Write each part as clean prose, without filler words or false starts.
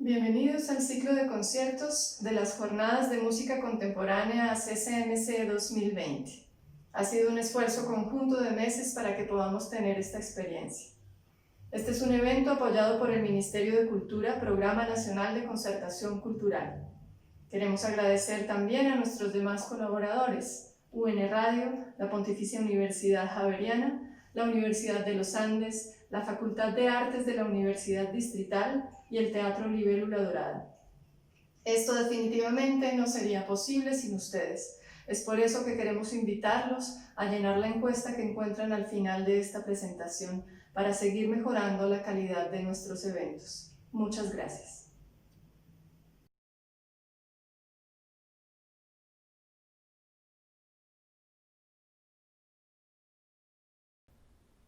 Bienvenidos al ciclo de conciertos de las Jornadas de Música Contemporánea CCMC 2020. Ha sido un esfuerzo conjunto de meses para que podamos tener esta experiencia. Este es un evento apoyado por el Ministerio de Cultura, Programa Nacional de Concertación Cultural. Queremos agradecer también a nuestros demás colaboradores, UN Radio, la Pontificia Universidad Javeriana, la Universidad de los Andes, la Facultad de Artes de la Universidad Distrital y el Teatro Libélula Dorada. Esto definitivamente no sería posible sin ustedes. Es por eso que queremos invitarlos a llenar la encuesta que encuentran al final de esta presentación para seguir mejorando la calidad de nuestros eventos. Muchas gracias.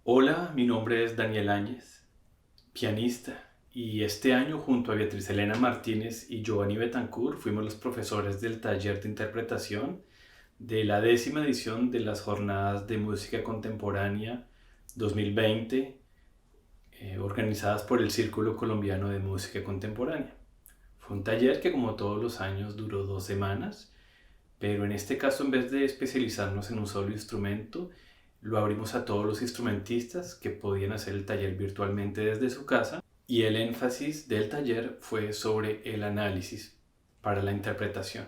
Hola, mi nombre es Daniel Áñez, pianista, y este año junto a Beatriz Elena Martínez y Giovanni Betancourt fuimos los profesores del taller de interpretación de la 10ª edición de las Jornadas de Música Contemporánea 2020, organizadas por el Círculo Colombiano de Música Contemporánea. Fue un taller que, como todos los años, duró 2 semanas, pero en este caso, en vez de especializarnos en un solo instrumento, lo abrimos a todos los instrumentistas que podían hacer el taller virtualmente desde su casa, y el énfasis del taller fue sobre el análisis para la interpretación.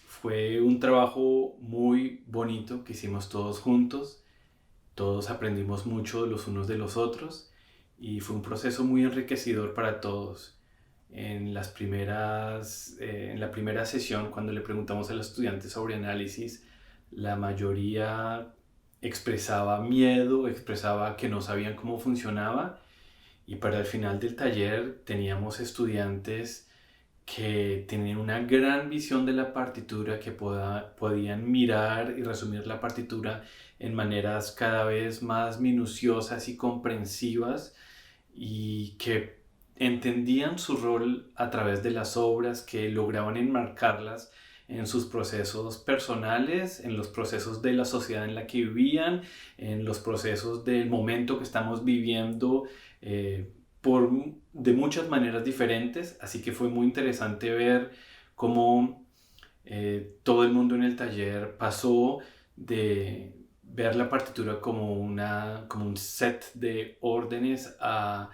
Fue un trabajo muy bonito que hicimos todos juntos, todos aprendimos mucho los unos de los otros y fue un proceso muy enriquecedor para todos. En la primera sesión, cuando le preguntamos a los estudiantes sobre análisis, la mayoría expresaba miedo, expresaba que no sabían cómo funcionaba, y para el final del taller teníamos estudiantes que tenían una gran visión de la partitura, que podían mirar y resumir la partitura en maneras cada vez más minuciosas y comprensivas, y que entendían su rol a través de las obras, que lograban enmarcarlas en sus procesos personales, en los procesos de la sociedad en la que vivían, en los procesos del momento que estamos viviendo, de muchas maneras diferentes. Así que fue muy interesante ver cómo todo el mundo en el taller pasó de ver la partitura como un set de órdenes a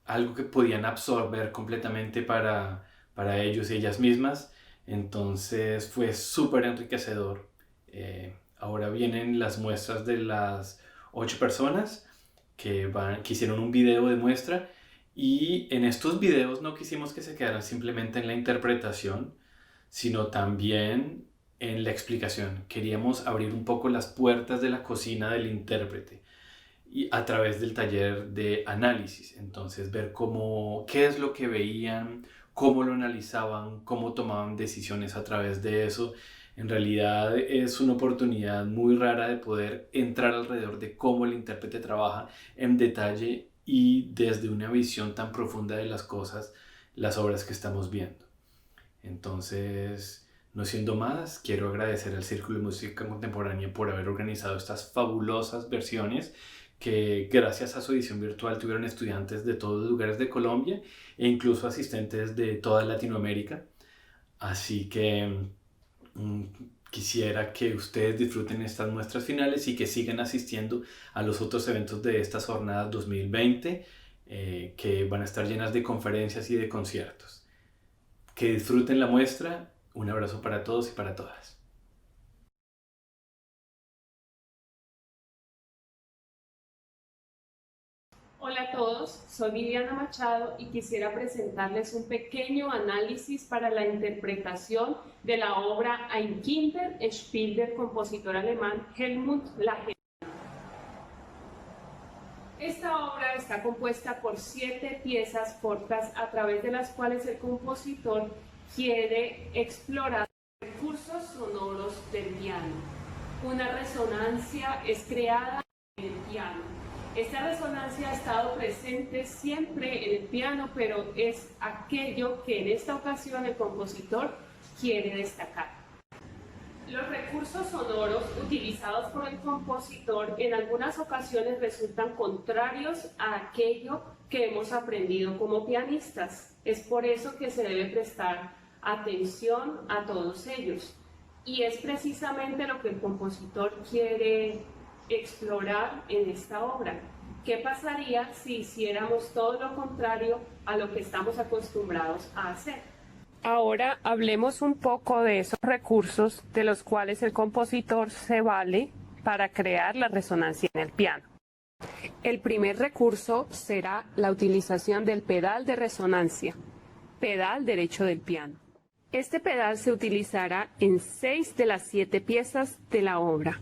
algo que podían absorber completamente para ellos y ellas mismas. Entonces fue súper enriquecedor. Ahora vienen las muestras de las 8 personas que hicieron un video de muestra, y en estos videos no quisimos que se quedaran simplemente en la interpretación, sino también en la explicación. Queríamos abrir un poco las puertas de la cocina del intérprete y a través del taller de análisis. Entonces ver qué es lo que veían, cómo lo analizaban, cómo tomaban decisiones a través de eso. En realidad es una oportunidad muy rara de poder entrar alrededor de cómo el intérprete trabaja en detalle y desde una visión tan profunda de las cosas, las obras que estamos viendo. Entonces, no siendo más, quiero agradecer al Círculo de Música Contemporánea por haber organizado estas fabulosas versiones, que gracias a su edición virtual tuvieron estudiantes de todos los lugares de Colombia e incluso asistentes de toda Latinoamérica. Así que quisiera que ustedes disfruten estas muestras finales y que sigan asistiendo a los otros eventos de estas jornadas 2020, que van a estar llenas de conferencias y de conciertos. Que disfruten la muestra. Un abrazo para todos y para todas. Hola a todos, soy Viviana Machado y quisiera presentarles un pequeño análisis para la interpretación de la obra Ein Kinderspiel del compositor alemán Helmut Lagerman. Esta obra está compuesta por 7 piezas cortas a través de las cuales el compositor quiere explorar los recursos sonoros del piano. Una resonancia es creada en el piano. Esta resonancia ha estado presente siempre en el piano, pero es aquello que en esta ocasión el compositor quiere destacar. Los recursos sonoros utilizados por el compositor en algunas ocasiones resultan contrarios a aquello que hemos aprendido como pianistas. Es por eso que se debe prestar atención a todos ellos. Y es precisamente lo que el compositor quiere explorar en esta obra. ¿Qué pasaría si hiciéramos todo lo contrario a lo que estamos acostumbrados a hacer? Ahora hablemos un poco de esos recursos de los cuales el compositor se vale para crear la resonancia en el piano. El primer recurso será la utilización del pedal de resonancia, pedal derecho del piano. Este pedal se utilizará en 6 de las 7 piezas de la obra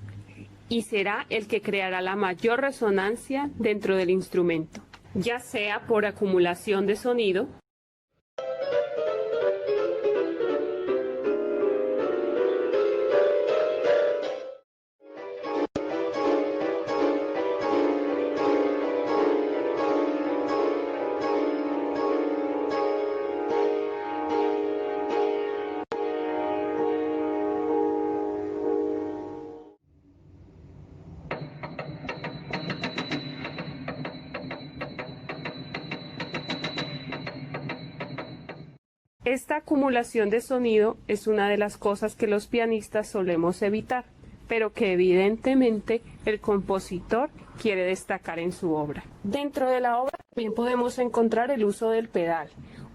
y será el que creará la mayor resonancia dentro del instrumento, ya sea por acumulación de sonido, Esta acumulación de sonido es una de las cosas que los pianistas solemos evitar, pero que evidentemente el compositor quiere destacar en su obra. Dentro de la obra también podemos encontrar el uso del pedal,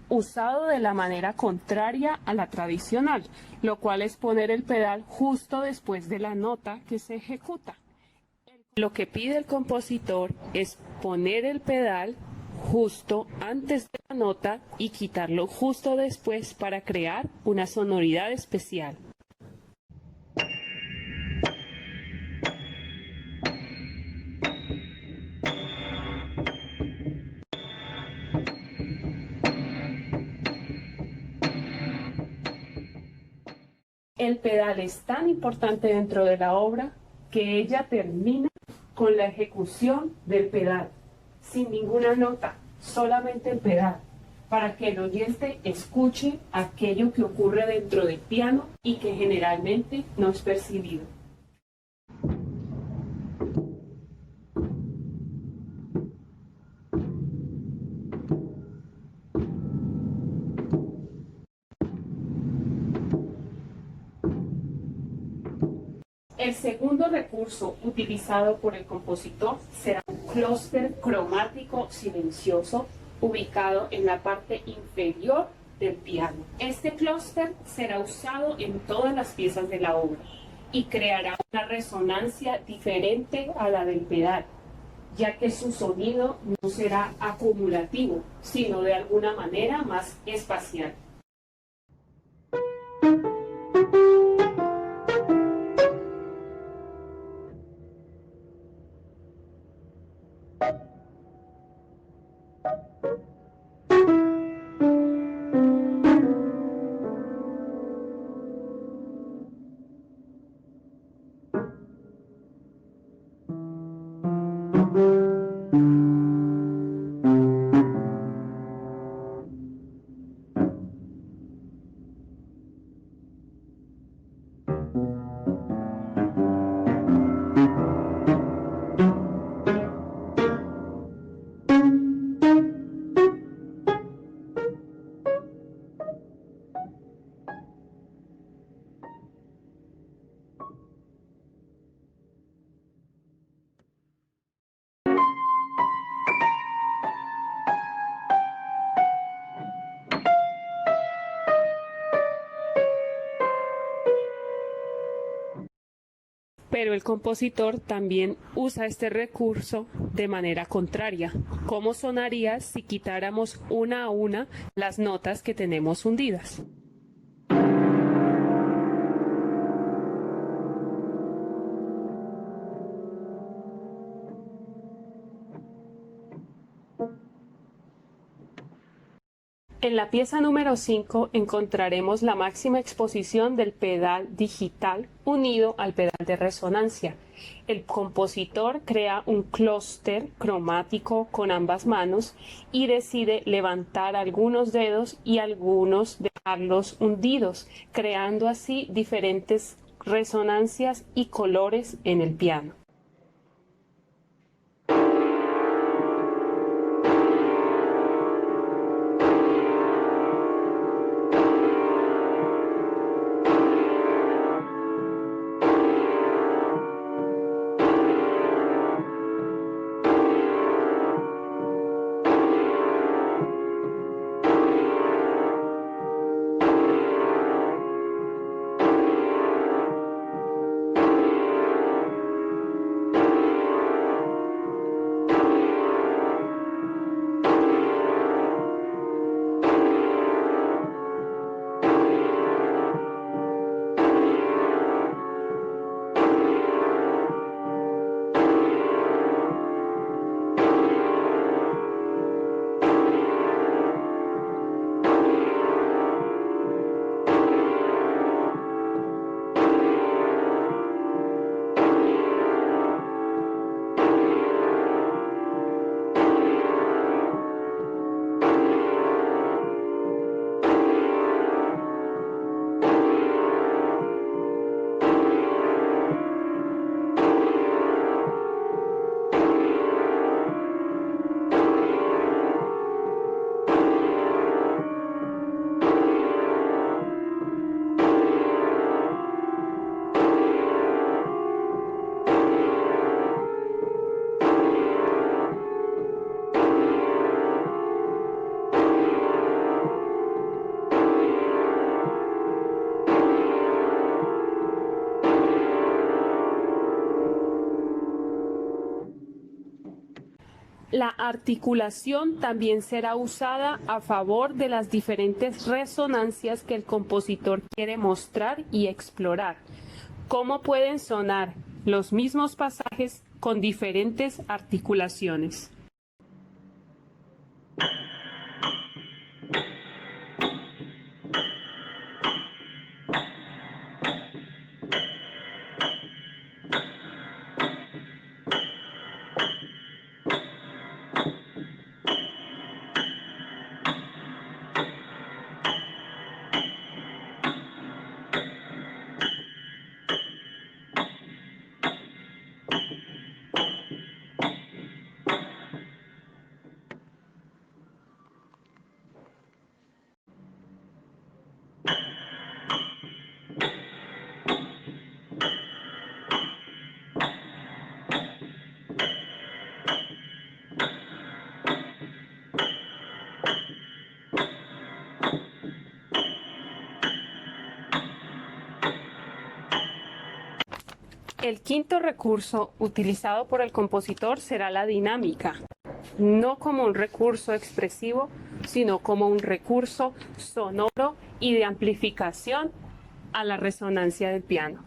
usado de la manera contraria a la tradicional, lo cual es poner el pedal justo después de la nota que se ejecuta. Lo que pide el compositor es poner el pedal justo antes de la nota y quitarlo justo después para crear una sonoridad especial. El pedal es tan importante dentro de la obra que ella termina con la ejecución del pedal, sin ninguna nota, solamente el pedal, para que el oyente escuche aquello que ocurre dentro del piano y que generalmente no es percibido. El segundo recurso utilizado por el compositor será un clúster cromático silencioso ubicado en la parte inferior del piano. Este clúster será usado en todas las piezas de la obra y creará una resonancia diferente a la del pedal, ya que su sonido no será acumulativo, sino de alguna manera más espacial. Pero el compositor también usa este recurso de manera contraria. ¿Cómo sonaría si quitáramos una a una las notas que tenemos hundidas? En la pieza número 5 encontraremos la máxima exposición del pedal digital unido al pedal de resonancia. El compositor crea un clúster cromático con ambas manos y decide levantar algunos dedos y algunos dejarlos hundidos, creando así diferentes resonancias y colores en el piano. La articulación también será usada a favor de las diferentes resonancias que el compositor quiere mostrar y explorar. ¿Cómo pueden sonar los mismos pasajes con diferentes articulaciones? El quinto recurso utilizado por el compositor será la dinámica, no como un recurso expresivo, sino como un recurso sonoro y de amplificación a la resonancia del piano.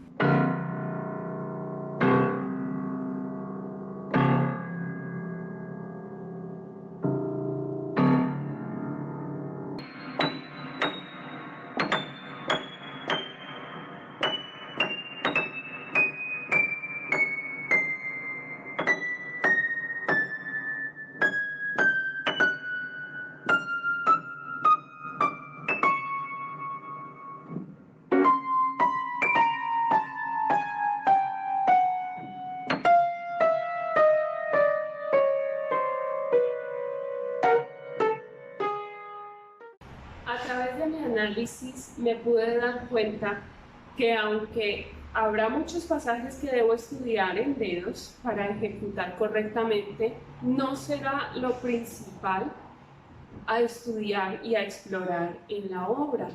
A través de mi análisis me pude dar cuenta que aunque habrá muchos pasajes que debo estudiar en dedos para ejecutar correctamente, no será lo principal a estudiar y a explorar en la obra.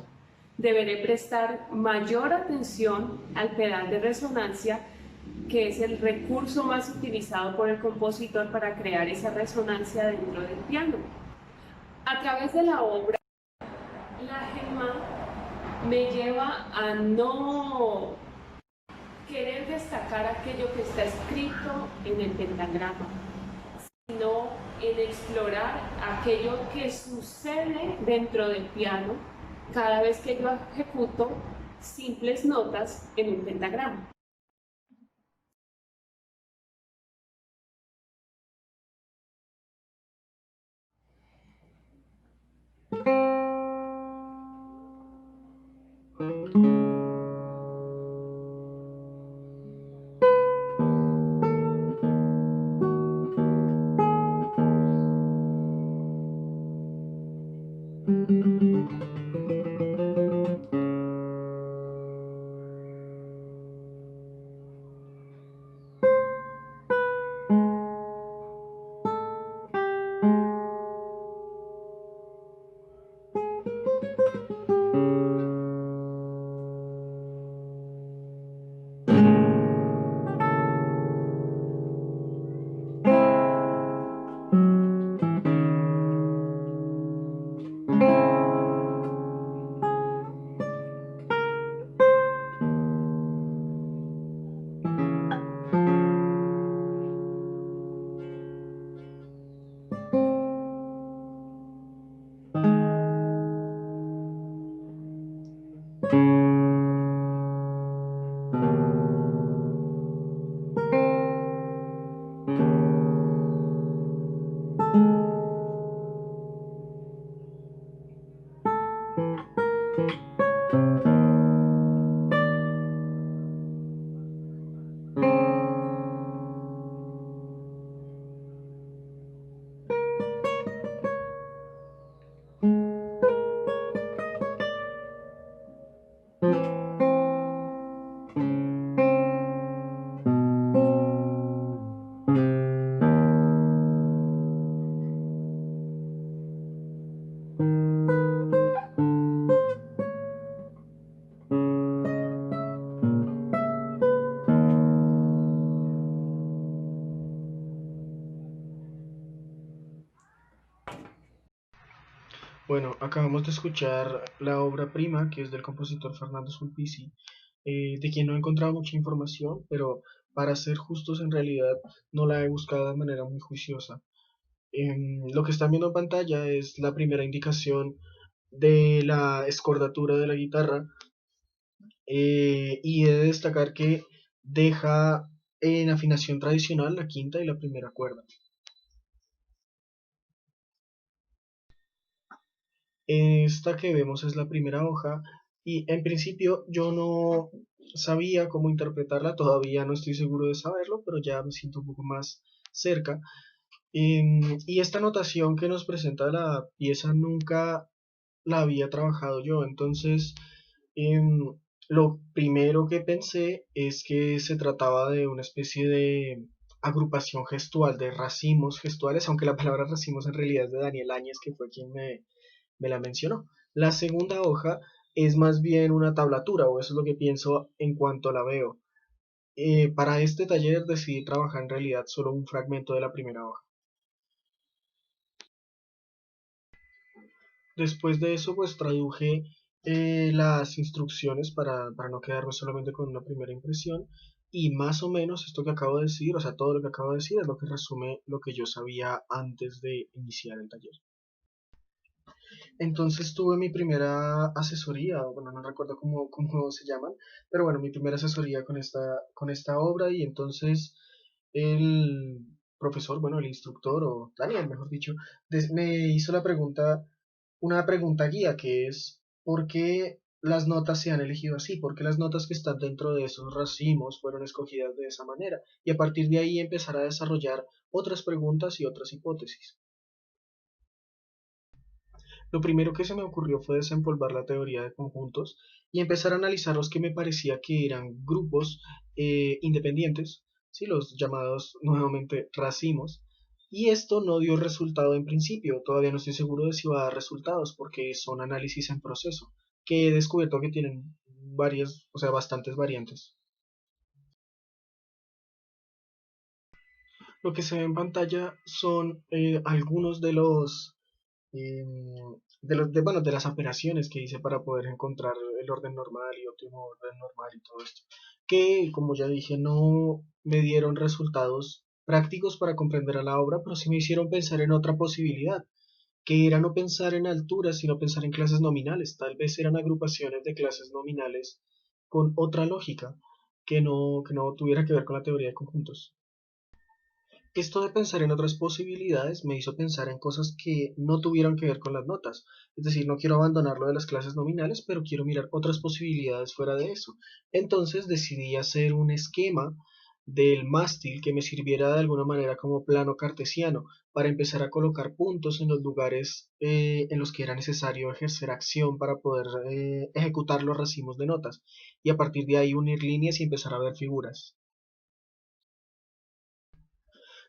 Deberé prestar mayor atención al pedal de resonancia, que es el recurso más utilizado por el compositor para crear esa resonancia dentro del piano. A través de la obra, la gema me lleva a no querer destacar aquello que está escrito en el pentagrama, sino en explorar aquello que sucede dentro del piano cada vez que yo ejecuto simples notas en un pentagrama. Bueno, acabamos de escuchar la obra prima, que es del compositor Fernando Sulpici, de quien no he encontrado mucha información, pero para ser justos en realidad no la he buscado de manera muy juiciosa. Lo que están viendo en pantalla es la primera indicación de la escordatura de la guitarra, y he de destacar que deja en afinación tradicional la quinta y la primera cuerda. Esta que vemos es la primera hoja y en principio yo no sabía cómo interpretarla, todavía no estoy seguro de saberlo, pero ya me siento un poco más cerca. Y esta notación que nos presenta la pieza nunca la había trabajado yo, entonces em, lo primero que pensé es que se trataba de una especie de agrupación gestual, de racimos gestuales, aunque la palabra racimos en realidad es de Daniel Áñez, que fue quien me la mencionó. La segunda hoja es más bien una tablatura, o eso es lo que pienso en cuanto la veo. Para este taller decidí trabajar en realidad solo un fragmento de la primera hoja. Después de eso, pues traduje las instrucciones para no quedarme solamente con una primera impresión. Y más o menos esto que acabo de decir, o sea, todo lo que acabo de decir es lo que resume lo que yo sabía antes de iniciar el taller. Entonces tuve mi primera asesoría, bueno, no recuerdo cómo se llaman, pero bueno, mi primera asesoría con esta obra y entonces el profesor, bueno, el instructor, o Daniel, mejor dicho, me hizo una pregunta guía que es, ¿por qué las notas se han elegido así? ¿Por qué las notas que están dentro de esos racimos fueron escogidas de esa manera? Y a partir de ahí empezar a desarrollar otras preguntas y otras hipótesis. Lo primero que se me ocurrió fue desempolvar la teoría de conjuntos y empezar a analizar los que me parecía que eran grupos independientes, ¿sí? Los llamados nuevamente racimos. Y esto no dio resultado en principio, todavía no estoy seguro de si va a dar resultados porque son análisis en proceso, que he descubierto que tienen varias, o sea, bastantes variantes. Lo que se ve en pantalla son algunos bueno, de las operaciones que hice para poder encontrar el orden normal y óptimo orden normal y todo esto, que como ya dije no me dieron resultados prácticos para comprender a la obra, pero sí me hicieron pensar en otra posibilidad, que era no pensar en alturas, sino pensar en clases nominales. Tal vez eran agrupaciones de clases nominales con otra lógica que no tuviera que ver con la teoría de conjuntos. Esto de pensar en otras posibilidades me hizo pensar en cosas que no tuvieron que ver con las notas. Es decir, no quiero abandonar lo de las clases nominales, pero quiero mirar otras posibilidades fuera de eso. Entonces decidí hacer un esquema del mástil que me sirviera de alguna manera como plano cartesiano para empezar a colocar puntos en los lugares en los que era necesario ejercer acción para poder ejecutar los racimos de notas y a partir de ahí unir líneas y empezar a ver figuras.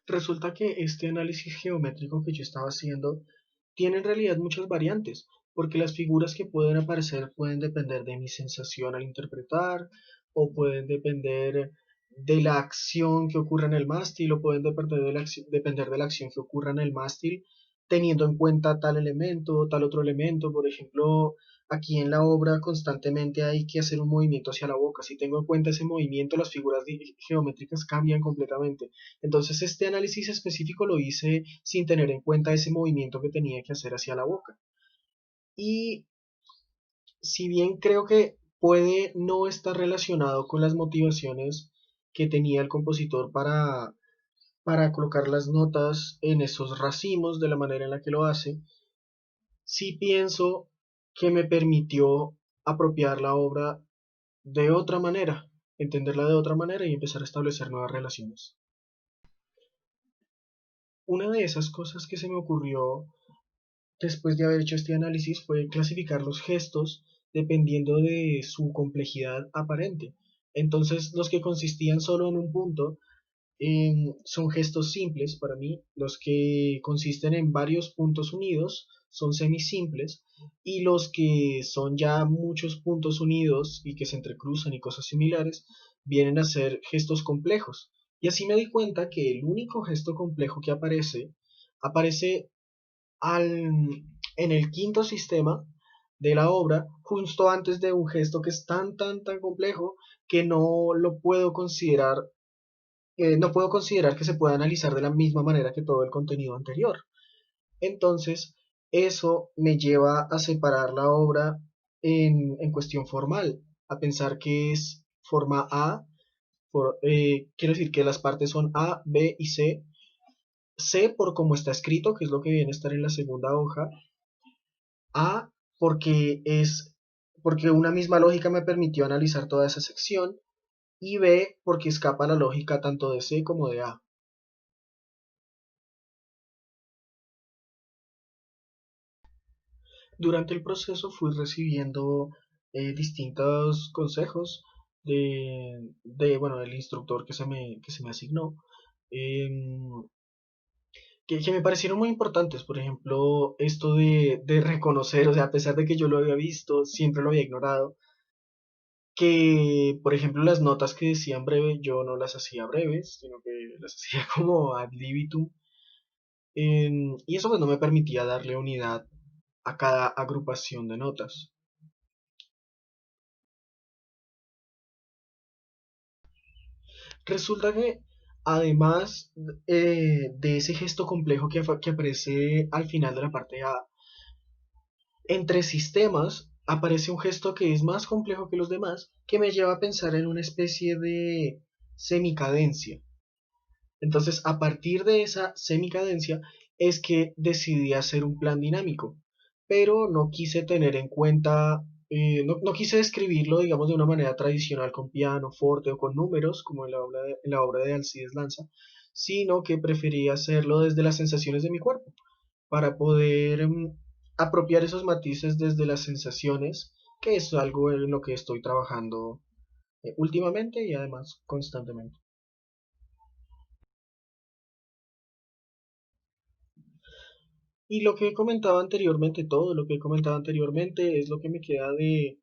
Resulta que este análisis geométrico que yo estaba haciendo tiene en realidad muchas variantes, porque las figuras que pueden aparecer pueden depender de mi sensación al interpretar, o pueden depender de la acción que ocurra en el mástil o pueden depender de la acción que ocurra en el mástil, teniendo en cuenta tal elemento o tal otro elemento. Por ejemplo, aquí en la obra constantemente hay que hacer un movimiento hacia la boca. Si tengo en cuenta ese movimiento, las figuras geométricas cambian completamente. Entonces, este análisis específico lo hice sin tener en cuenta ese movimiento que tenía que hacer hacia la boca. Y si bien creo que puede no estar relacionado con las motivaciones que tenía el compositor para colocar las notas en esos racimos de la manera en la que lo hace, sí pienso que me permitió apropiar la obra de otra manera, entenderla de otra manera y empezar a establecer nuevas relaciones. Una de esas cosas que se me ocurrió después de haber hecho este análisis fue clasificar los gestos dependiendo de su complejidad aparente. Entonces, los que consistían solo en un punto son gestos simples para mí, los que consisten en varios puntos unidos son semisimples y los que son ya muchos puntos unidos y que se entrecruzan y cosas similares vienen a ser gestos complejos. Y así me di cuenta que el único gesto complejo que aparece en el quinto sistema de la obra, justo antes de un gesto que es tan complejo que no puedo considerar que se pueda analizar de la misma manera que todo el contenido anterior. Entonces, eso me lleva a separar la obra en cuestión formal, a pensar que es forma A, quiero decir que las partes son A, B y C. C por cómo está escrito, que es lo que viene a estar en la segunda hoja. A porque una misma lógica me permitió analizar toda esa sección. Y B porque escapa la lógica tanto de C como de A. Durante el proceso fui recibiendo distintos consejos bueno, del instructor que se me asignó, em, que me parecieron muy importantes. Por ejemplo, esto de reconocer, o sea, a pesar de que yo lo había visto, siempre lo había ignorado, que, por ejemplo, las notas que decían breve, yo no las hacía breves, sino que las hacía como ad libitum. Y eso pues no me permitía darle unidad a cada agrupación de notas. Resulta que además de ese gesto complejo que aparece al final de la parte A, entre sistemas aparece un gesto que es más complejo que los demás, que me lleva a pensar en una especie de semicadencia. Entonces, a partir de esa semicadencia es que decidí hacer un plan dinámico, pero no quise tener en cuenta, no quise describirlo, digamos, de una manera tradicional con piano, forte o con números, como en la obra de Alcides Lanza, sino que preferí hacerlo desde las sensaciones de mi cuerpo, para poder apropiar esos matices desde las sensaciones, que es algo en lo que estoy trabajando últimamente y además constantemente. Y lo que he comentado anteriormente, todo lo que he comentado anteriormente es lo que me queda de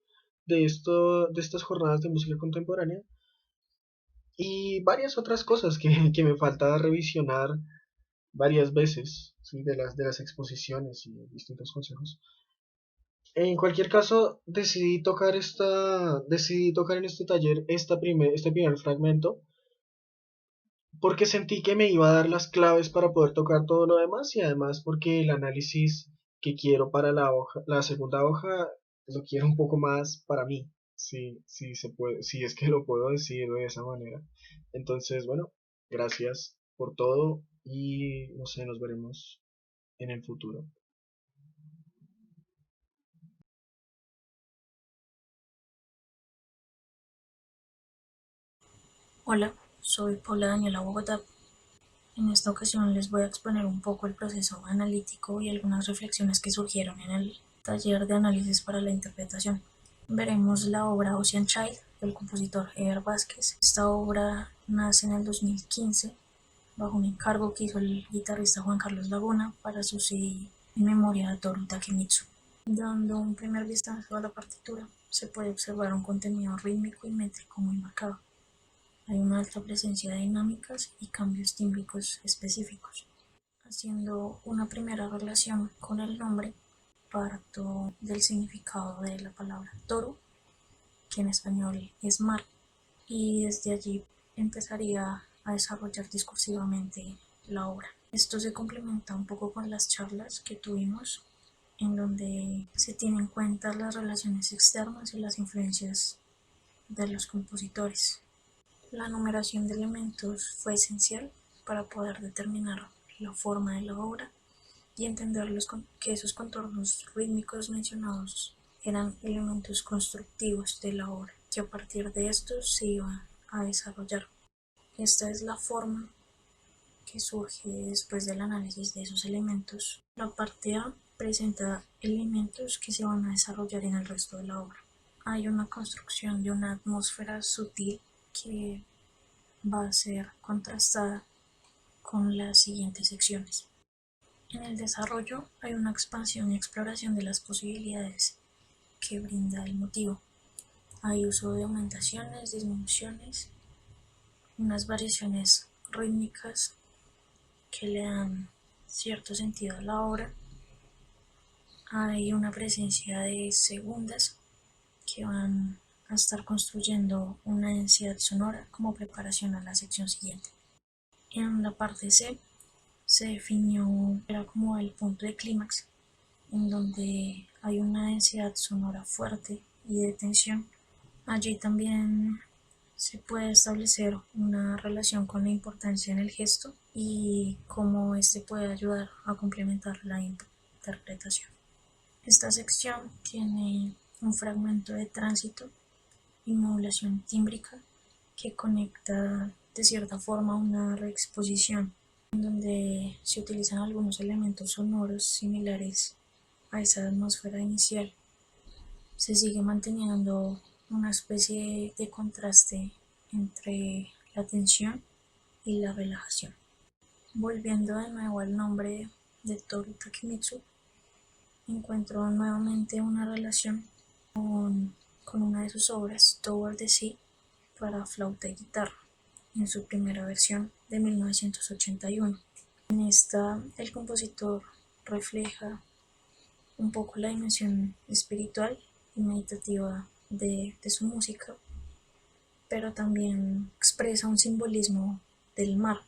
estas jornadas de música contemporánea y varias otras cosas que me falta revisionar varias veces, ¿sí? De las exposiciones y distintos consejos. En cualquier caso, decidí tocar en este taller este primer fragmento porque sentí que me iba a dar las claves para poder tocar todo lo demás y además porque el análisis que quiero para la segunda hoja lo quiero un poco más para mí, si se puede, si es que lo puedo decir de esa manera. Entonces, bueno, gracias por todo y no sé, nos veremos en el futuro. Hola, soy Paula Daniela Bogotá. En esta ocasión les voy a exponer un poco el proceso analítico y algunas reflexiones que surgieron en el taller de análisis para la interpretación. Veremos la obra Ocean Child del compositor Eber Vázquez. Esta obra nace en el 2015 bajo un encargo que hizo el guitarrista Juan Carlos Laguna para su CD en memoria de Toru Takemitsu. Dando un primer vistazo a la partitura, se puede observar un contenido rítmico y métrico muy marcado. Hay una alta presencia de dinámicas y cambios tímbricos específicos. Haciendo una primera relación con el nombre, parto del significado de la palabra toro, que en español es mar, y desde allí empezaría a desarrollar discursivamente la obra. Esto se complementa un poco con las charlas que tuvimos, en donde se tienen en cuenta las relaciones externas y las influencias de los compositores. La numeración de elementos fue esencial para poder determinar la forma de la obra y entender que esos contornos rítmicos mencionados eran elementos constructivos de la obra, que a partir de estos se iba a desarrollar. Esta es la forma que surge después del análisis de esos elementos. La parte A presenta elementos que se van a desarrollar en el resto de la obra. Hay una construcción de una atmósfera sutil que va a ser contrastada con las siguientes secciones. En el desarrollo hay una expansión y exploración de las posibilidades que brinda el motivo. Hay uso de aumentaciones, disminuciones, unas variaciones rítmicas que le dan cierto sentido a la obra. Hay una presencia de segundas que van a estar construyendo una densidad sonora como preparación a la sección siguiente. En la parte C se definió, era como el punto de clímax, en donde hay una densidad sonora fuerte y de tensión. Allí también se puede establecer una relación con la importancia en el gesto y cómo este puede ayudar a complementar la interpretación. Esta sección tiene un fragmento de tránsito y modulación tímbrica que conecta de cierta forma una reexposición en donde se utilizan algunos elementos sonoros similares a esa atmósfera inicial. Se sigue manteniendo una especie de contraste entre la tensión y la relajación. Volviendo de nuevo al nombre de Toru Takemitsu, encuentro nuevamente una relación con una de sus obras, Toward the Sea, para flauta y guitarra, en su primera versión de 1981. En esta, el compositor refleja un poco la dimensión espiritual y meditativa de su música, pero también expresa un simbolismo del mar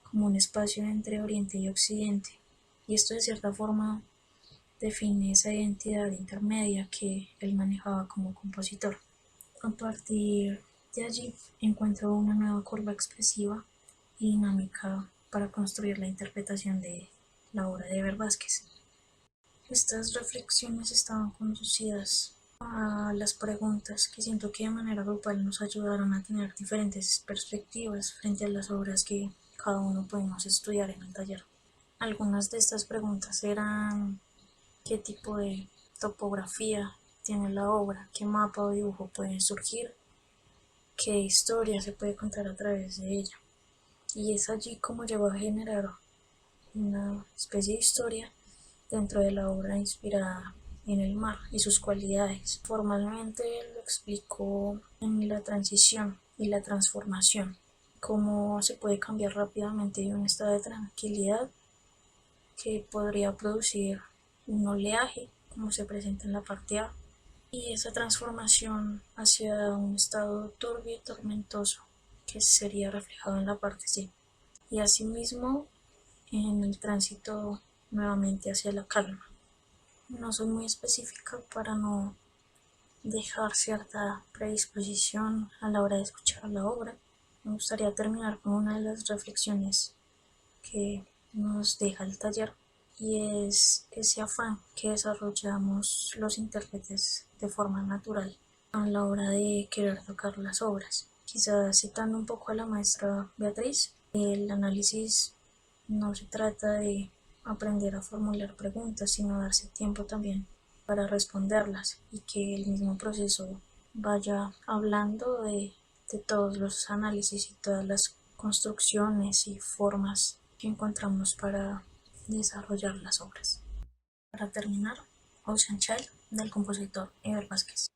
como un espacio entre Oriente y Occidente, y esto de cierta forma define esa identidad intermedia que él manejaba como compositor. A partir de allí encuentro una nueva curva expresiva y dinámica para construir la interpretación de la obra de Eber Vázquez. Estas reflexiones estaban conducidas a las preguntas que siento que de manera grupal nos ayudaron a tener diferentes perspectivas frente a las obras que cada uno podemos estudiar en el taller. Algunas de estas preguntas eran: ¿qué tipo de topografía tiene la obra? ¿Qué mapa o dibujo puede surgir? ¿Qué historia se puede contar a través de ella? Y es allí como llegó a generar una especie de historia dentro de la obra inspirada en el mar y sus cualidades. Formalmente lo explicó en la transición y la transformación, cómo se puede cambiar rápidamente de un estado de tranquilidad que podría producir un oleaje, como se presenta en la parte A, y esa transformación hacia un estado turbio y tormentoso, que sería reflejado en la parte C, y asimismo en el tránsito nuevamente hacia la calma. No soy muy específica para no dejar cierta predisposición a la hora de escuchar la obra. Me gustaría terminar con una de las reflexiones que nos deja el taller, y es ese afán que desarrollamos los intérpretes de forma natural a la hora de querer tocar las obras. Quizás citando un poco a la maestra Beatriz, el análisis no se trata de aprender a formular preguntas, sino darse tiempo también para responderlas, y que el mismo proceso vaya hablando de todos los análisis y todas las construcciones y formas que encontramos para desarrollar las obras. Para terminar, Ocean Child del compositor Eber Vázquez.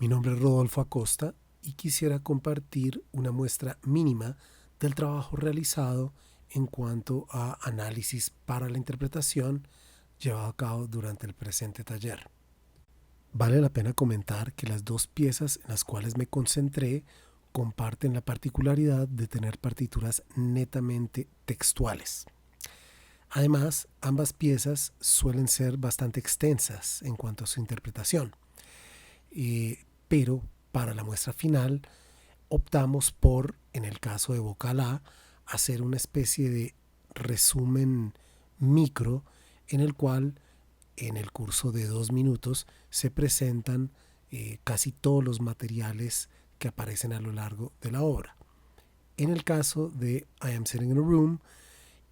Mi nombre es Rodolfo Acosta y quisiera compartir una muestra mínima del trabajo realizado en cuanto a análisis para la interpretación llevado a cabo durante el presente taller. Vale la pena comentar que las dos piezas en las cuales me concentré comparten la particularidad de tener partituras netamente textuales. Además, ambas piezas suelen ser bastante extensas en cuanto a su interpretación. Pero para la muestra final optamos por, en el caso de vocal A, hacer una especie de resumen micro en el cual en el curso de 2 minutos se presentan casi todos los materiales que aparecen a lo largo de la obra. En el caso de I Am Sitting in a Room,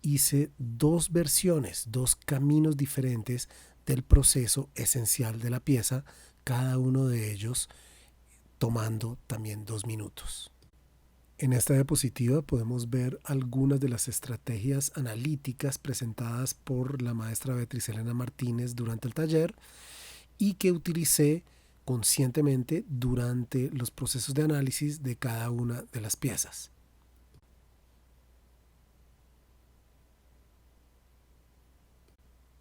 hice dos versiones, dos caminos diferentes del proceso esencial de la pieza, cada uno de ellos tomando también 2 minutos. En esta diapositiva podemos ver algunas de las estrategias analíticas presentadas por la maestra Beatriz Elena Martínez durante el taller y que utilicé conscientemente durante los procesos de análisis de cada una de las piezas.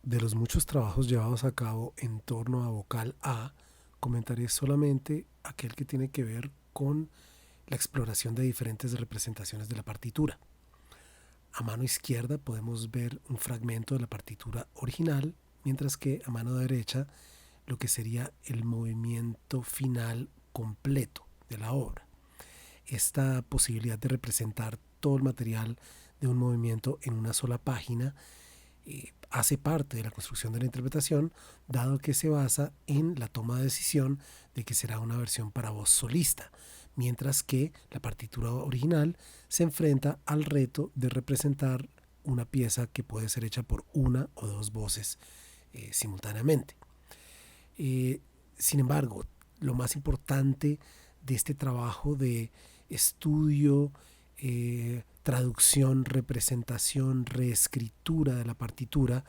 De los muchos trabajos llevados a cabo en torno a vocal A, comentaré solamente aquel que tiene que ver con la exploración de diferentes representaciones de la partitura. A mano izquierda podemos ver un fragmento de la partitura original, mientras que a mano derecha lo que sería el movimiento final completo de la obra. Esta posibilidad de representar todo el material de un movimiento en una sola página hace parte de la construcción de la interpretación, dado que se basa en la toma de decisión de que será una versión para voz solista, mientras que la partitura original se enfrenta al reto de representar una pieza que puede ser hecha por una o dos voces simultáneamente. Sin embargo, lo más importante de este trabajo de estudio, traducción, representación, reescritura de la partitura,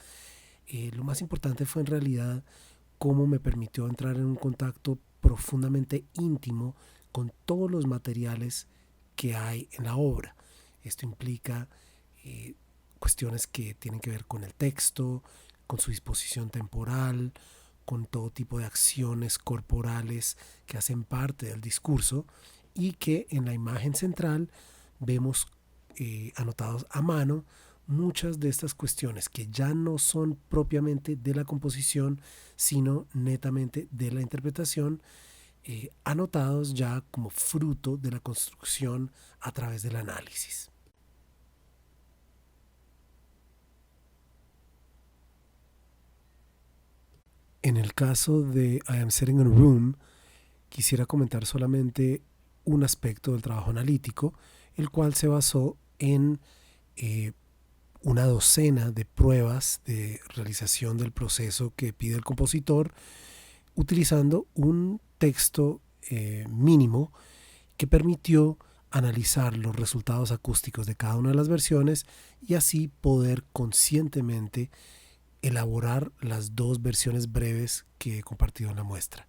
lo más importante fue en realidad cómo me permitió entrar en un contacto profundamente íntimo con todos los materiales que hay en la obra. Esto implica cuestiones que tienen que ver con el texto, con su disposición temporal, con todo tipo de acciones corporales que hacen parte del discurso y que en la imagen central vemos anotados a mano muchas de estas cuestiones que ya no son propiamente de la composición, sino netamente de la interpretación, anotados ya como fruto de la construcción a través del análisis. En el caso de I Am Sitting in a Room, quisiera comentar solamente un aspecto del trabajo analítico, el cual se basó en una docena de pruebas de realización del proceso que pide el compositor, utilizando un texto mínimo que permitió analizar los resultados acústicos de cada una de las versiones y así poder conscientemente elaborar las dos versiones breves que he compartido en la muestra.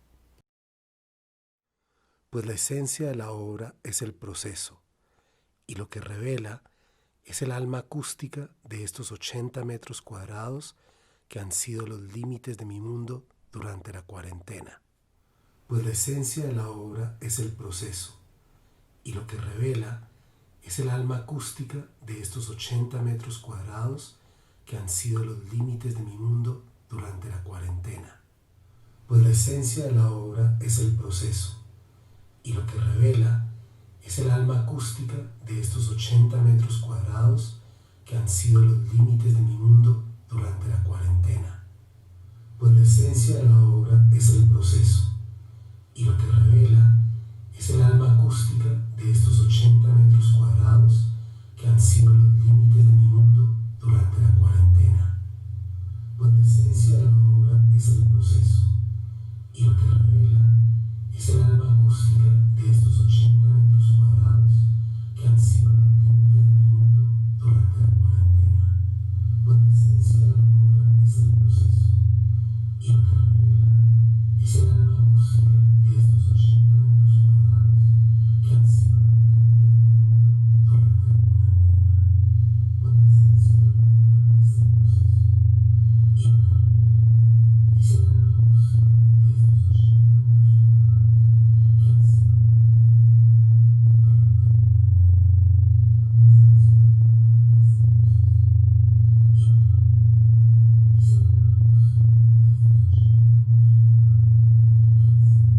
Pues la esencia de la obra es el proceso, y lo que revela es el alma acústica de estos 80 metros cuadrados que han sido los límites de mi mundo durante la cuarentena. Pues la esencia de la obra es el proceso, y lo que revela es el alma acústica de estos 80 metros cuadrados que han sido los límites de mi mundo durante la cuarentena. Pues la esencia de la obra es el proceso, y lo que revela es el alma acústica de estos 80 metros cuadrados que han sido los límites de mi mundo durante la cuarentena. Pues la esencia de la obra es el proceso, y lo que revela es el alma acústica de estos 80 metros cuadrados que han sido los límites de mi mundo durante la cuarentena. Pues la esencia de la obra es el proceso, y lo que revela es el alma acústica de estos 80 metros cuadrados que han sido los límites de mi mundo durante la cuarentena. Pues la esencia de la obra es el proceso, y lo que revela es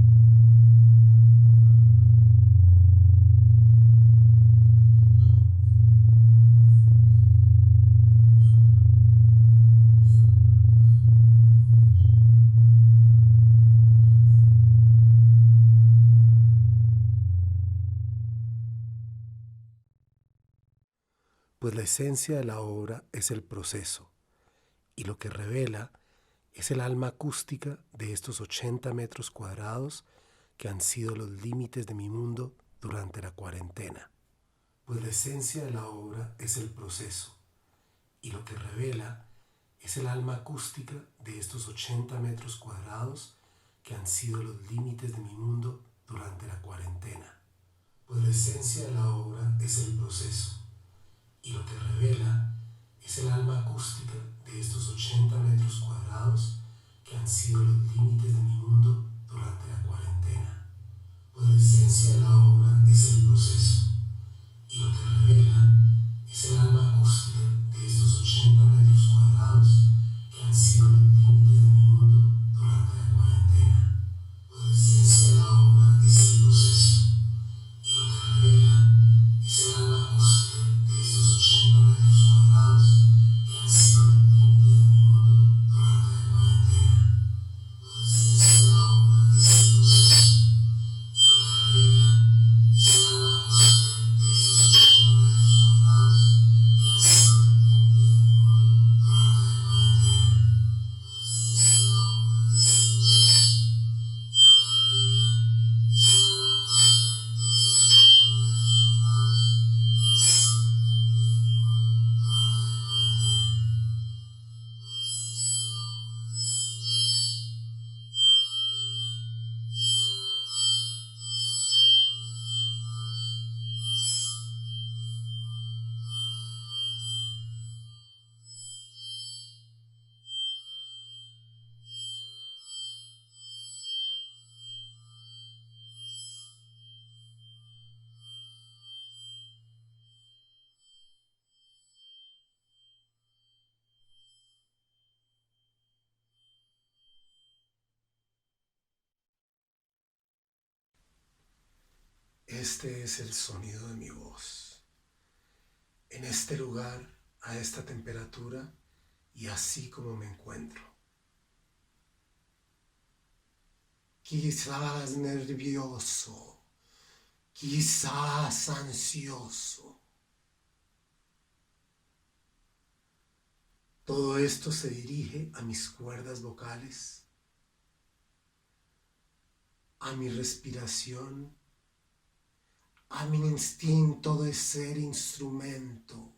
el alma acústica de estos 80 metros cuadrados que han sido los límites de mi mundo durante la cuarentena. Pues la esencia de la obra es el proceso, y lo que revela es el alma acústica de estos 80 metros cuadrados que han sido los límites de mi mundo durante la cuarentena. Pues la esencia de la obra es el proceso, y lo que revela es el alma acústica de estos 80 metros cuadrados que han sido los límites de mi mundo durante la cuarentena. Pues la esencia de la obra es el proceso, y lo que revela es el alma acústica de estos 80 metros cuadrados que han sido los límites de mi mundo durante la cuarentena. Pues la esencia de la obra es el proceso, y lo que revela es el alma acústica de estos 80 metros cuadrados que han sido los límites de mi mundo durante la cuarentena. Pues la esencia de la obra es el proceso, y lo que revela es el alma acústica de estos 80 metros cuadrados que han sido los límites de mi mundo durante la cuarentena. Pues la esencia de la obra es el proceso, y lo que revela es el alma acústica de estos 80 metros cuadrados que han sido los límites de mi mundo durante la cuarentena. Pues la esencia de la obra es el proceso, y lo que revela es el alma acústica de estos 80 metros cuadrados que han sido los límites de mi mundo durante la cuarentena. Pues la esencia de la obra es el proceso, y lo que revela es el alma acústica de estos 80 metros cuadrados que han sido los límites de mi mundo durante la cuarentena. Pues la esencia de la obra es el proceso, y lo que revela es el alma acústica de estos 80 metros cuadrados que han sido los límites de mi mundo durante la cuarentena. Pues la esencia de la obra es el proceso, y lo que revela es el alma acústica de estos 80 metros cuadrados que han sido los límites de mi mundo durante la cuarentena. Este es el sonido de mi voz. En este lugar, a esta temperatura y así como me encuentro. Quizás nervioso, quizás ansioso. Todo esto se dirige a mis cuerdas vocales, a mi respiración, a mi instinto de ser instrumento.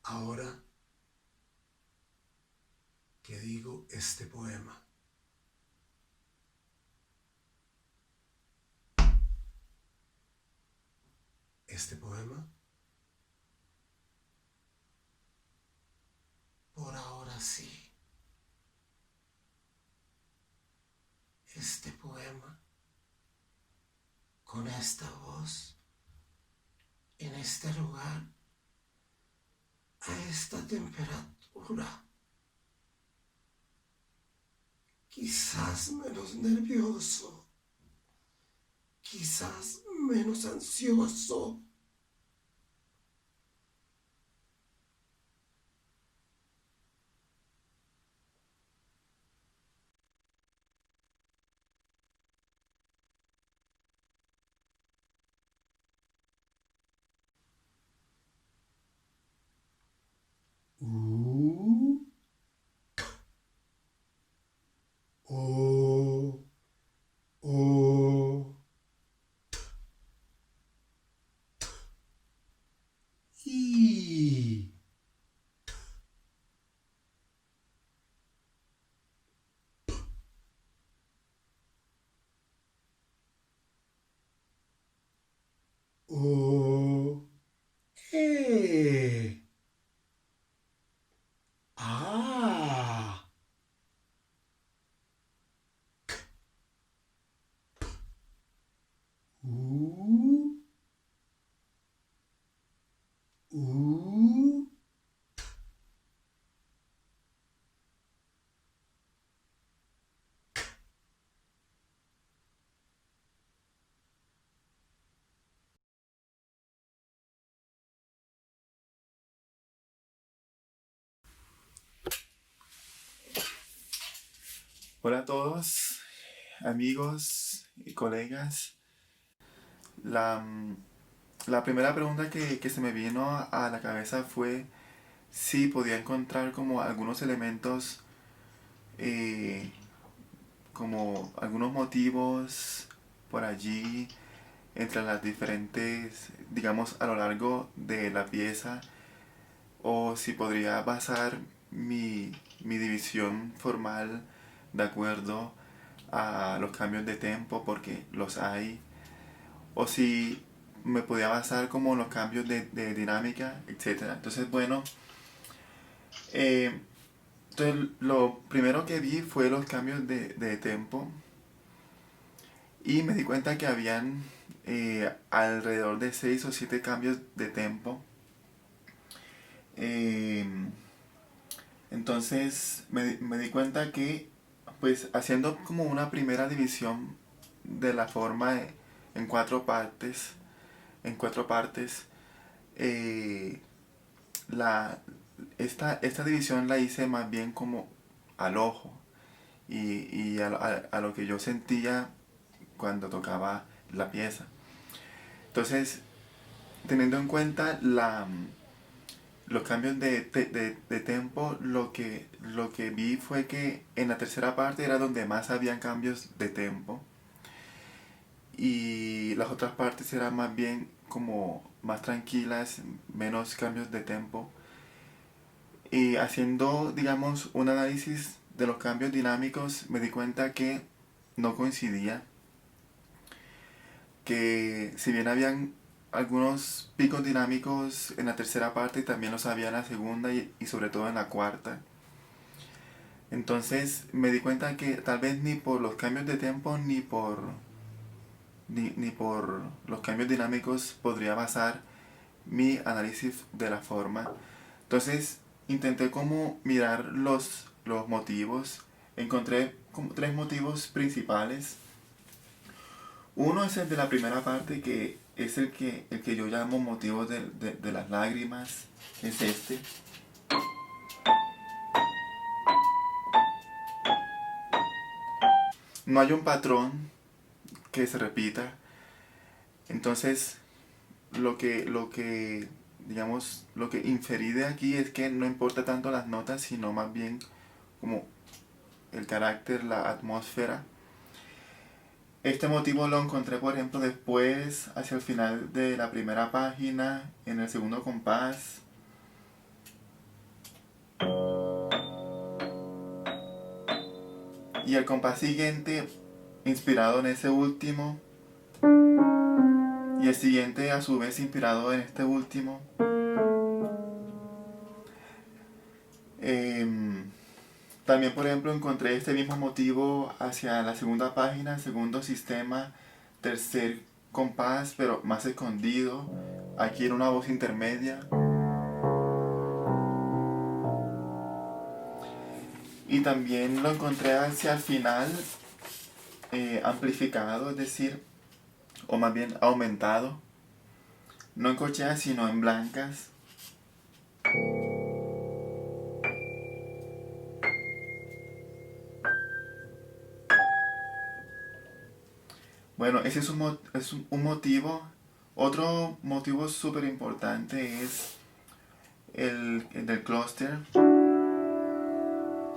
Ahora que digo este poema, por ahora sí, este poema, con esta voz, en este lugar, a esta temperatura, quizás menos nervioso, quizás menos ansioso. O, o, I. O, E. A. U. U. Hola a todos, amigos y colegas. La primera pregunta que se me vino a la cabeza fue si podía encontrar como algunos elementos, como algunos motivos por allí entre las diferentes, digamos, a lo largo de la pieza, o si podría basar mi división formal de acuerdo a los cambios de tempo, porque los hay, o si me podía basar como en los cambios de dinámica, etcétera. Entonces, bueno, entonces lo primero que vi fue los cambios de tempo, y me di cuenta que habían alrededor de 6 o 7 cambios de tempo. Entonces me di cuenta que, pues, haciendo como una primera división de la forma en cuatro partes, eh, la, esta división la hice más bien como al ojo y a lo que yo sentía cuando tocaba la pieza. Entonces, teniendo en cuenta los cambios de tempo, lo que vi fue que en la tercera parte era donde más habían cambios de tempo, y las otras partes eran más bien como más tranquilas, menos cambios de tempo. Y haciendo, digamos, un análisis de los cambios dinámicos, me di cuenta que no coincidía, que si bien habían algunos picos dinámicos en la tercera parte, también los había en la segunda y sobre todo en la cuarta. Entonces me di cuenta que tal vez ni por los cambios de tempo ni por los cambios dinámicos podría basar mi análisis de la forma. Entonces intenté como mirar los motivos. Encontré como tres motivos principales. Uno es el de la primera parte, que es el que yo llamo motivo de las lágrimas. Es este. no hay un patrón que se repita. Entonces, lo que inferí de aquí es que no importa tanto las notas, sino más bien como el carácter, la atmósfera. Este motivo lo encontré, por ejemplo, después, hacia el final de la primera página, en el segundo compás. Y el compás siguiente, inspirado en ese último. Y el siguiente, a su vez, inspirado en este último. También, por ejemplo, encontré este mismo motivo hacia la segunda página, segundo sistema, tercer compás, pero más escondido. Aquí en una voz intermedia. Y también lo encontré hacia el final, amplificado, es decir, o más bien aumentado. No en corcheas, sino en blancas. Bueno, ese es un motivo. Otro motivo súper importante es el del clúster.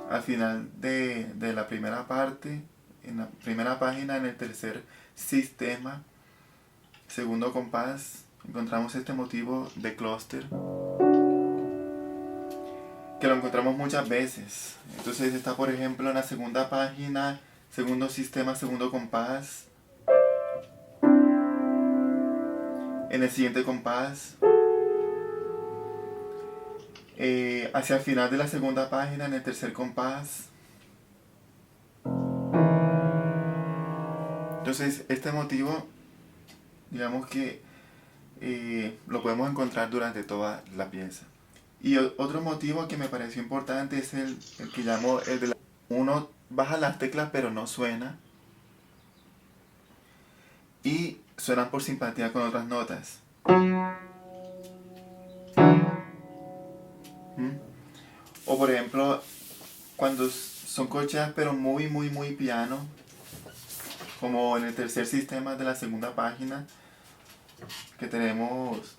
Al final de la primera parte, en la primera página, en el tercer sistema, segundo compás, encontramos este motivo de clúster, que lo encontramos muchas veces. Entonces está, por ejemplo, en la segunda página, segundo sistema, segundo compás. En el siguiente compás, hacia el final de la segunda página, en el tercer compás. Entonces este motivo, digamos que lo podemos encontrar durante toda la pieza. Y otro motivo que me pareció importante es el que llamo el de la... Uno baja las teclas pero no suena, y suenan por simpatía con otras notas. O por ejemplo, cuando son corcheas pero muy piano, como en el tercer sistema de la segunda página, que tenemos...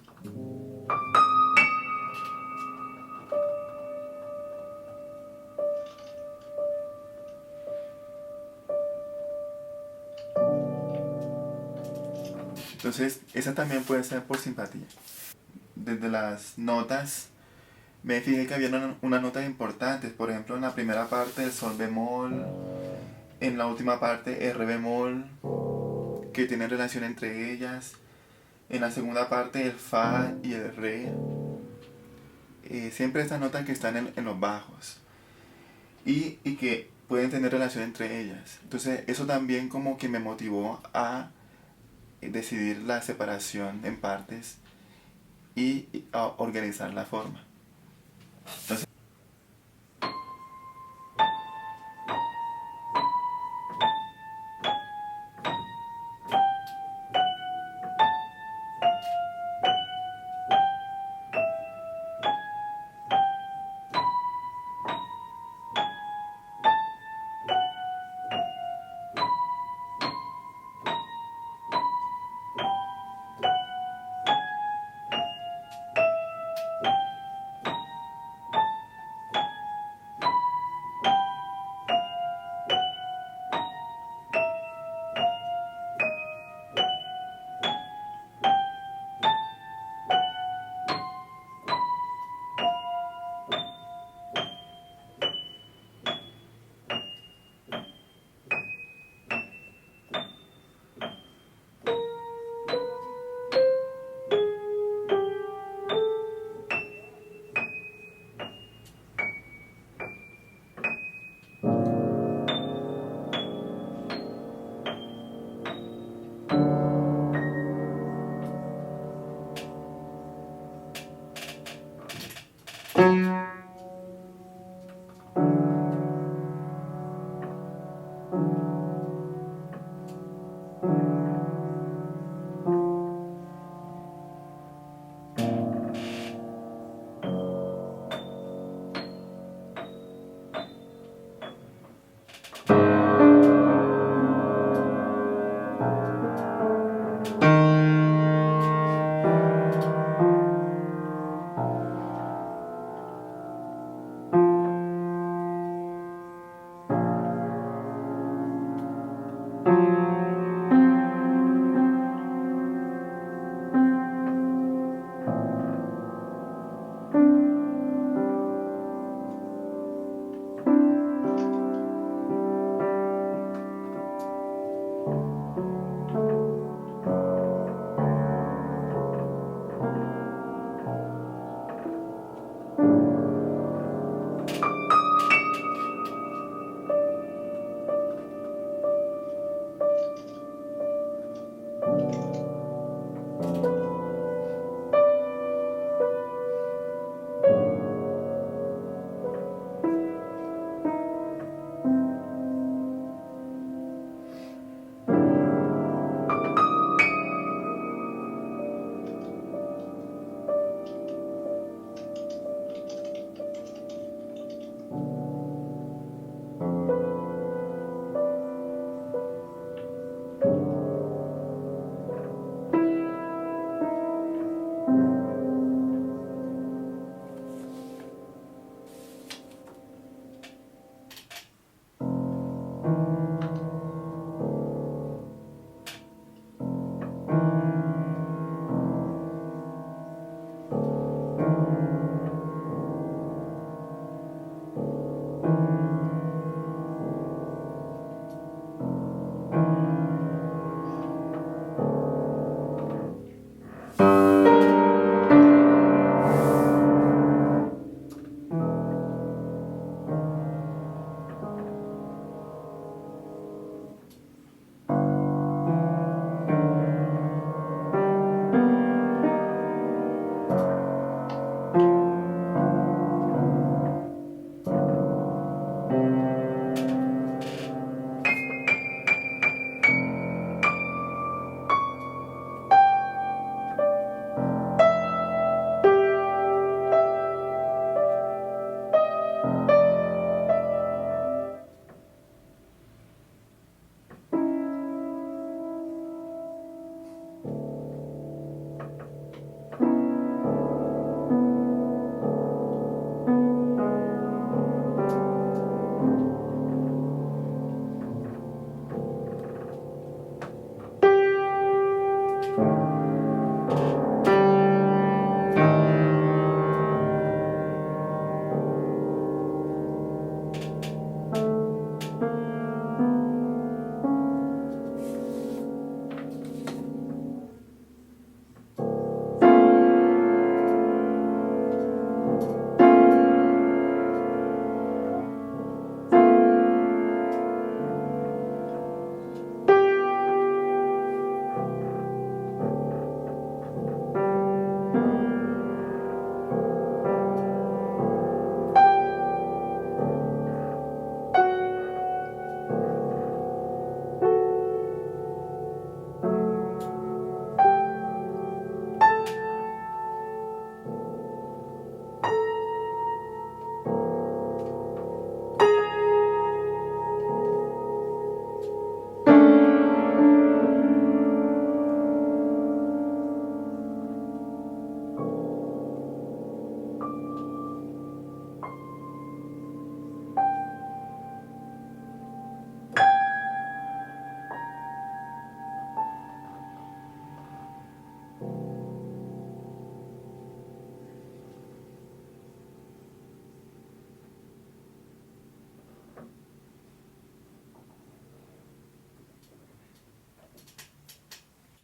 Entonces, esa también puede ser por simpatía. Desde las notas, me fijé que había unas notas importantes. Por ejemplo, en la primera parte el sol bemol, en la última parte el re bemol, que tienen relación entre ellas. En la segunda parte el fa y el re. Siempre estas notas que están en los bajos. Y que pueden tener relación entre ellas. Entonces, eso también como que me motivó a decidir la separación en partes y a organizar la forma. Entonces,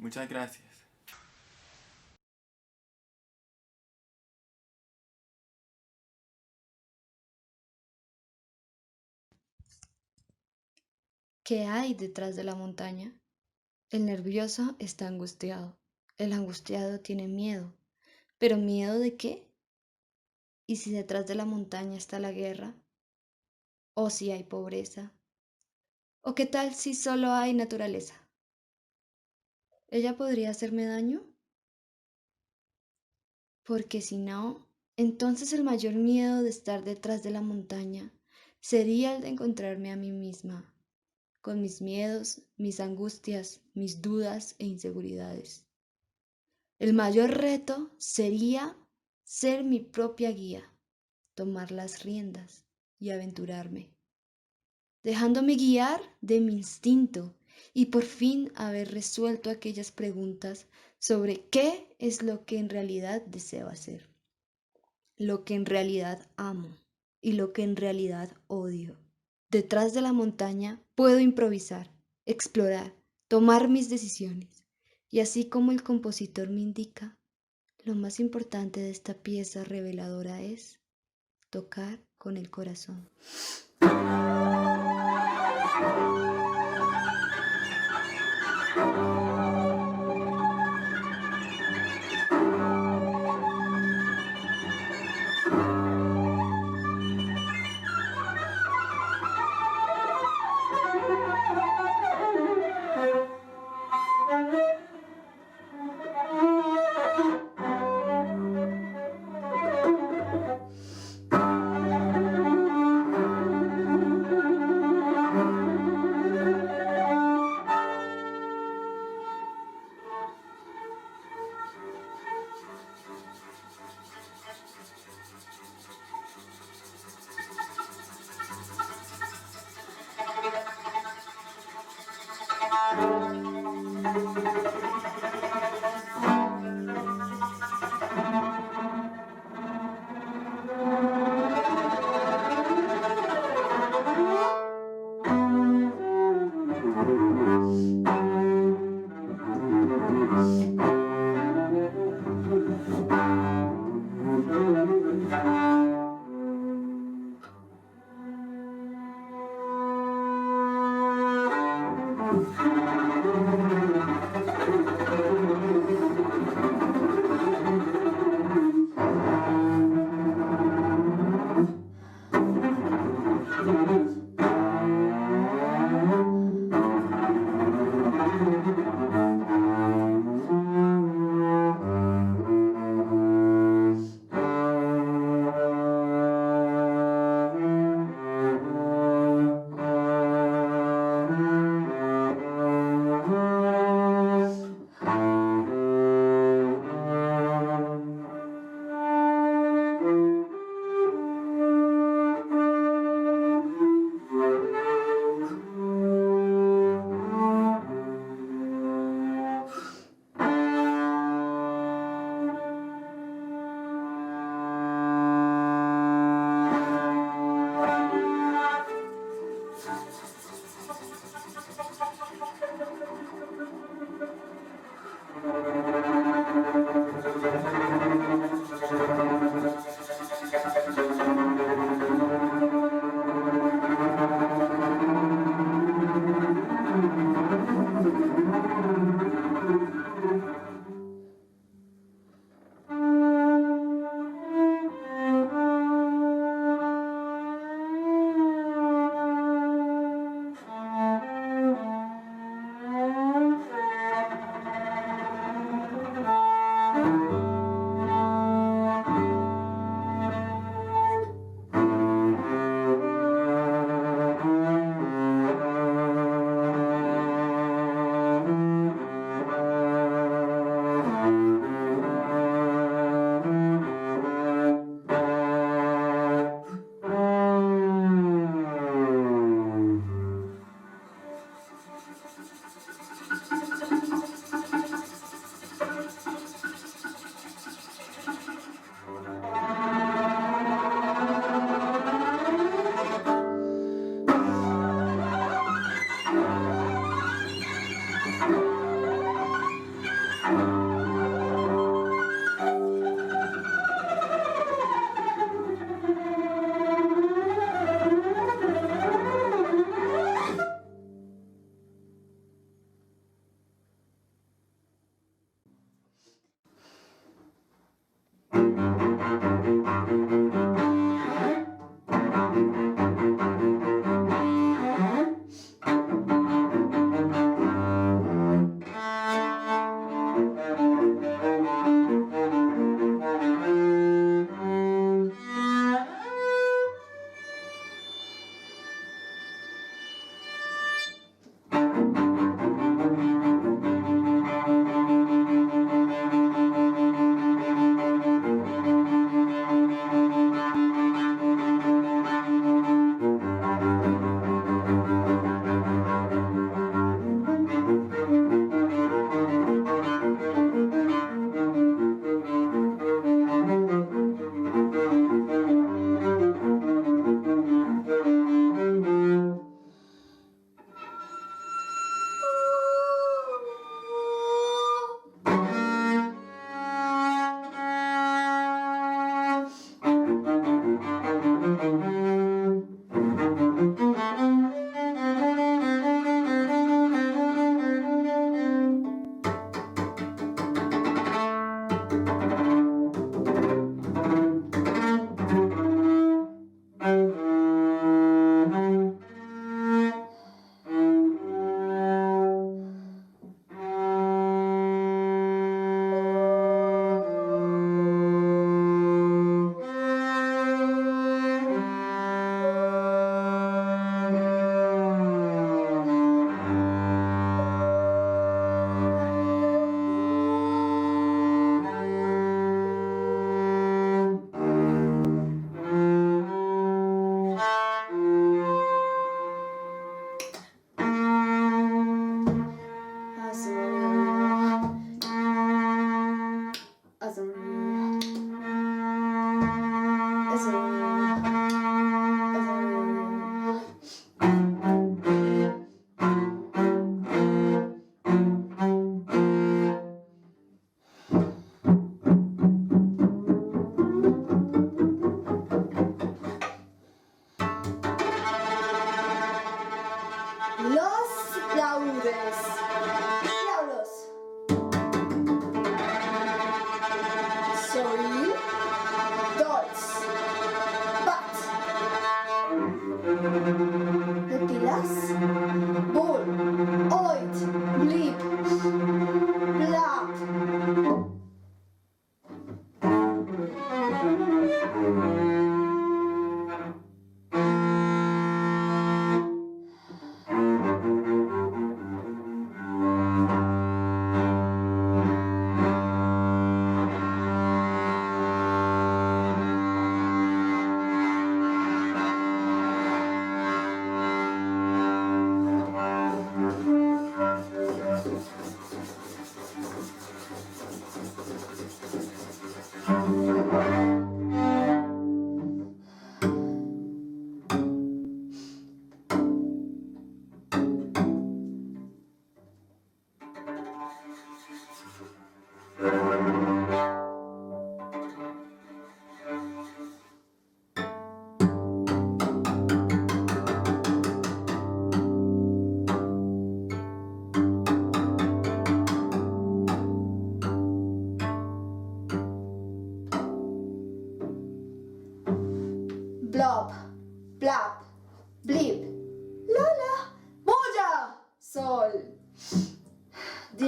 Muchas gracias. ¿Qué hay detrás de la montaña? El nervioso está angustiado. El angustiado tiene miedo. ¿Pero miedo de qué? ¿Y si detrás de la montaña está la guerra? ¿O si hay pobreza? ¿O qué tal si solo hay naturaleza? ¿Ella podría hacerme daño? Porque si no, entonces el mayor miedo de estar detrás de la montaña sería el de encontrarme a mí misma, con mis miedos, mis angustias, mis dudas e inseguridades. El mayor reto sería ser mi propia guía, tomar las riendas y aventurarme, dejándome guiar de mi instinto y por fin haber resuelto aquellas preguntas sobre qué es lo que en realidad deseo hacer, lo que en realidad amo y lo que en realidad odio. Detrás de la montaña puedo improvisar, explorar, tomar mis decisiones y así como el compositor me indica, lo más importante de esta pieza reveladora es tocar con el corazón.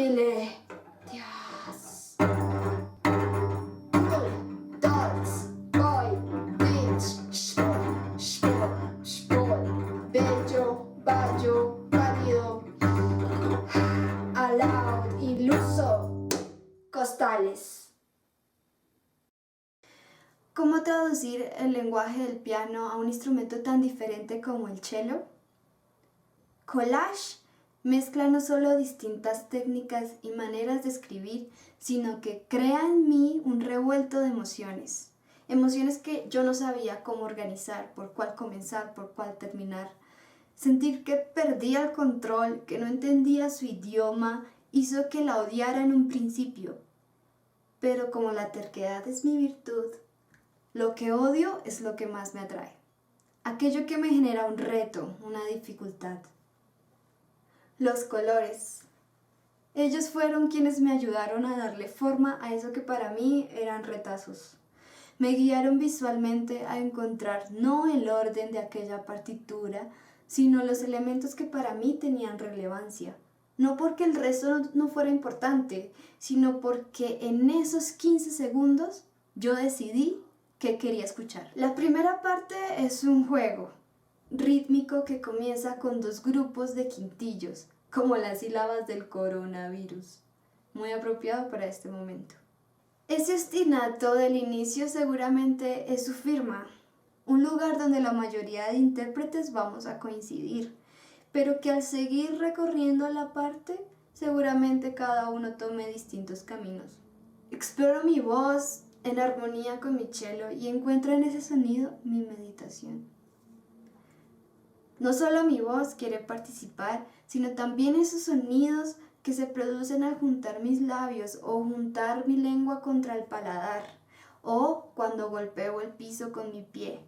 Dile, Dios. Dogs, boy, bitch, spol, bello, vallo, válido, aloud, iluso, costales. ¿Cómo traducir el lenguaje del piano a un instrumento tan diferente como el cello? Collage mezcla no solo distintas técnicas y maneras de escribir, sino que crea en mí un revuelto de emociones. Emociones que yo no sabía cómo organizar, por cuál comenzar, por cuál terminar. Sentir que perdía el control, que no entendía su idioma, hizo que la odiara en un principio. Pero como la terquedad es mi virtud, lo que odio es lo que más me atrae. Aquello que me genera un reto, una dificultad. Los colores. Ellos fueron quienes me ayudaron a darle forma a eso que para mí eran retazos. Me guiaron visualmente a encontrar no el orden de aquella partitura, sino los elementos que para mí tenían relevancia. No porque el resto no fuera importante, sino porque en esos 15 segundos yo decidí qué quería escuchar. La primera parte es un juego rítmico que comienza con 2 grupos de quintillos, como las sílabas del coronavirus, muy apropiado para este momento. Ese ostinato del inicio seguramente es su firma, un lugar donde la mayoría de intérpretes vamos a coincidir, pero que al seguir recorriendo la parte, seguramente cada uno tome distintos caminos. Exploro mi voz en armonía con mi cello y encuentro en ese sonido mi meditación. No solo mi voz quiere participar, sino también esos sonidos que se producen al juntar mis labios o juntar mi lengua contra el paladar o cuando golpeo el piso con mi pie.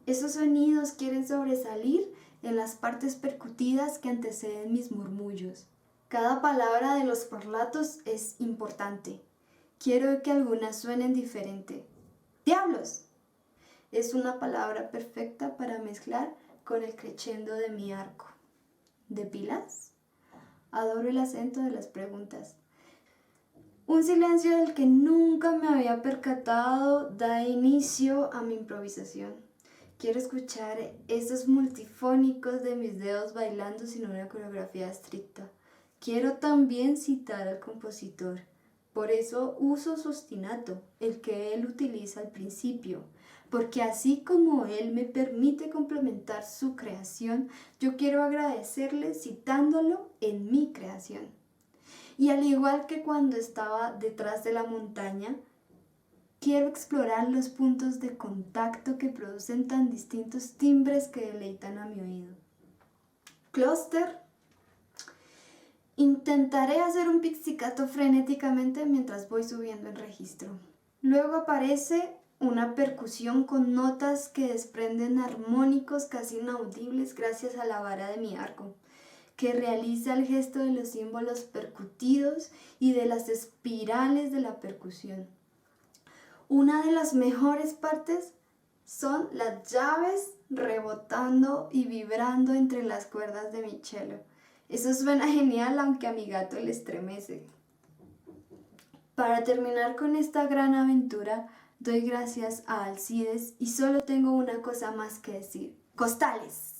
Esos sonidos quieren sobresalir en las partes percutidas que anteceden mis murmullos. Cada palabra de los parlatos es importante. Quiero que algunas suenen diferente. ¡Diablos! Es una palabra perfecta para mezclar con el crescendo de mi arco. ¿De pilas? Adoro el acento de las preguntas. Un silencio del que nunca me había percatado da inicio a mi improvisación. Quiero escuchar esos multifónicos de mis dedos bailando sin una coreografía estricta. Quiero también citar al compositor. Por eso uso su ostinato, el que él utiliza al principio, porque así como él me permite complementar su creación, yo quiero agradecerle citándolo en mi creación. Y al igual que cuando estaba detrás de la montaña, quiero explorar los puntos de contacto que producen tan distintos timbres que deleitan a mi oído. Clúster. Intentaré hacer un pizzicato frenéticamente mientras voy subiendo el registro. Luego aparece una percusión con notas que desprenden armónicos casi inaudibles gracias a la vara de mi arco, que realiza el gesto de los símbolos percutidos y de las espirales de la percusión. Una de las mejores partes son las llaves rebotando y vibrando entre las cuerdas de mi cello. Eso suena genial, aunque a mi gato le estremece. Para terminar con esta gran aventura, doy gracias a Alcides y solo tengo una cosa más que decir. ¡Costales!